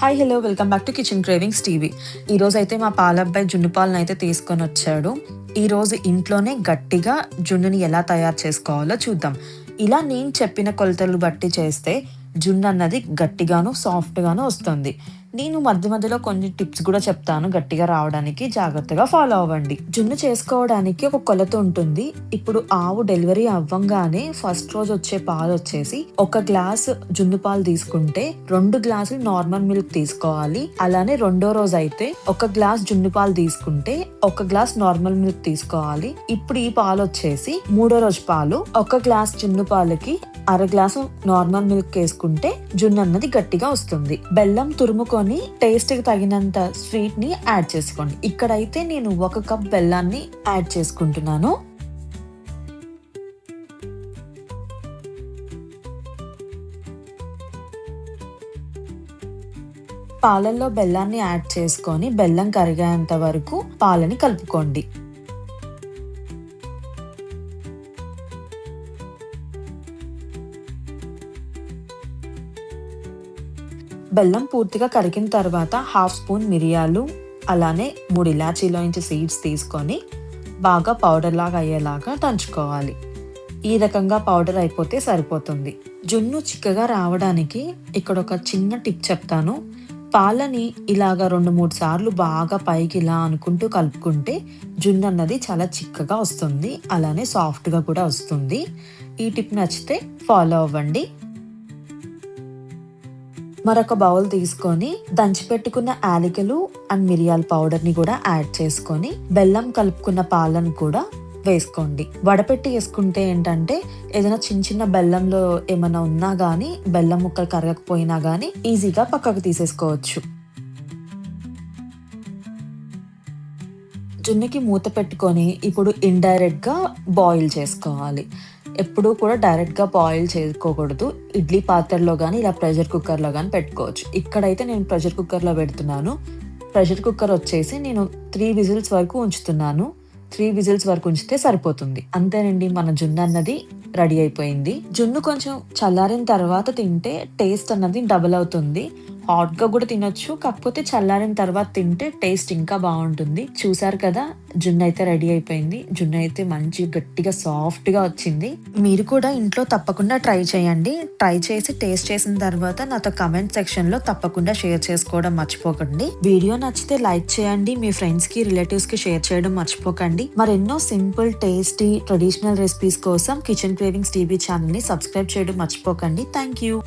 Hi hello welcome back to kitchen cravings TV. ఈరోజు అయితే మా పాలబ్బాయి జున్ను పాలను అయితే తీసుకొని వచ్చాడు. ఈరోజు ఇంట్లోనే గట్టిగా జున్నుని ఎలా తయారు చేసుకోవాలో చూద్దాం. ఇలా నేను చెప్పిన కొలతలు బట్టి చేస్తే జున్ను అన్నది గట్టిగాను సాఫ్ట్గాను వస్తుంది. నేను మధ్య మధ్యలో కొన్ని టిప్స్ కూడా చెప్తాను గట్టిగా రావడానికి, జాగ్రత్తగా ఫాలో అవ్వండి. జున్ను చేసుకోవడానికి ఒక కొలత ఉంటుంది. ఇప్పుడు ఆవు డెలివరీ అవ్వంగానే ఫస్ట్ రోజు వచ్చే పాలు వచ్చేసి 1 గ్లాస్ జున్ను పాలు తీసుకుంటే 2 గ్లాసులు నార్మల్ మిల్క్ తీసుకోవాలి. అలానే రెండో రోజు అయితే 1 గ్లాస్ జున్ను పాలు తీసుకుంటే 1 గ్లాస్ నార్మల్ మిల్క్ తీసుకోవాలి. ఇప్పుడు ఈ పాలు వచ్చేసి మూడో రోజు పాలు 1 గ్లాస్ జున్ను పాలకి 1/2 గ్లాసు నార్మల్ మిల్క్ వేసుకుంటే జున్ను అన్నది గట్టిగా వస్తుంది. బెల్లం తురుముకొని టేస్ట్ కి తగినంత స్వీట్ ని యాడ్ చేసుకోండి. ఇక్కడైతే నేను 1 కప్ బెల్లాన్ని యాడ్ చేసుకుంటున్నాను. పాలల్లో బెల్లాన్ని యాడ్ చేసుకొని బెల్లం కరిగేంత వరకు పాలని కలుపుకోండి. బెల్లం పూర్తిగా కరిగిన తర్వాత 1/2 స్పూన్ మిరియాలు, అలానే 3 ఇలాచీలోంచి సీడ్స్ తీసుకొని బాగా పౌడర్ లాగా అయ్యేలాగా దంచుకోవాలి. ఈ రకంగా పౌడర్ అయిపోతే సరిపోతుంది. జున్ను చిక్కగా రావడానికి ఇక్కడ ఒక చిన్న టిప్ చెప్తాను. పాలని ఇలాగా 2-3 సార్లు బాగా పైకి ఇలా అనుకుంటూ కలుపుకుంటే జున్ను అన్నది చాలా చిక్కగా వస్తుంది, అలానే సాఫ్ట్గా కూడా వస్తుంది. ఈ టిప్ నచ్చితే ఫాలో అవ్వండి. మరొక బౌల్ తీసుకొని దంచిపెట్టుకున్న యాలకులు అండ్ మిరియాల పౌడర్ ని కూడా యాడ్ చేసుకొని బెల్లం కలుపుకున్న పాలను కూడా వేసుకోండి. వడపెట్టి వేసుకుంటే ఏంటంటే ఏదైనా చిన్న బెల్లంలో ఏమైనా ఉన్నా గానీ, బెల్లం ముక్కలు కరగకపోయినా గానీ ఈజీగా పక్కకు తీసేసుకోవచ్చు. జున్నుకి మూత పెట్టుకొని ఇప్పుడు ఇండైరెక్ట్ గా బాయిల్ చేసుకోవాలి. ఎప్పుడూ కూడా డైరెక్ట్ గా బాయిల్ చేసుకోకూడదు. ఇడ్లీ పాత్రలో కానీ ఇలా ప్రెషర్ కుక్కర్లో కానీ పెట్టుకోవచ్చు. ఇక్కడైతే నేను ప్రెషర్ కుక్కర్లో పెడుతున్నాను. ప్రెషర్ కుక్కర్ వచ్చేసి నేను 3 విజిల్స్ వరకు ఉంచుతున్నాను. 3 విజిల్స్ వరకు ఉంచితే సరిపోతుంది. అంతేనండి, మన జున్ను అన్నది రెడీ అయిపోయింది. జున్ను కొంచెం చల్లారిన తర్వాత తింటే టేస్ట్ అన్నది డబుల్ అవుతుంది. హాట్ గా కూడా తినొచ్చు, కాకపోతే చల్లారిన తర్వాత తింటే టేస్ట్ ఇంకా బాగుంటుంది. చూసారు కదా, జున్ను అయితే రెడీ అయిపోయింది. జున్ను అయితే మంచి గట్టిగా సాఫ్ట్ గా వచ్చింది. మీరు కూడా ఇంట్లో తప్పకుండా ట్రై చేయండి. ట్రై చేసి టేస్ట్ చేసిన తర్వాత నాతో కమెంట్ సెక్షన్ లో తప్పకుండా షేర్ చేసుకోవడం మర్చిపోకండి. వీడియో నచ్చితే లైక్ చేయండి. మీ ఫ్రెండ్స్ కి, రిలేటివ్స్ కి షేర్ చేయడం మర్చిపోకండి. మరెన్నో సింపుల్, టేస్టీ, ట్రెడిషనల్ రెసిపీస్ కోసం కిచెన్ క్రేవింగ్స్ టీవీ ఛానల్ ని సబ్స్క్రైబ్ చేయడం మర్చిపోకండి. Thank you.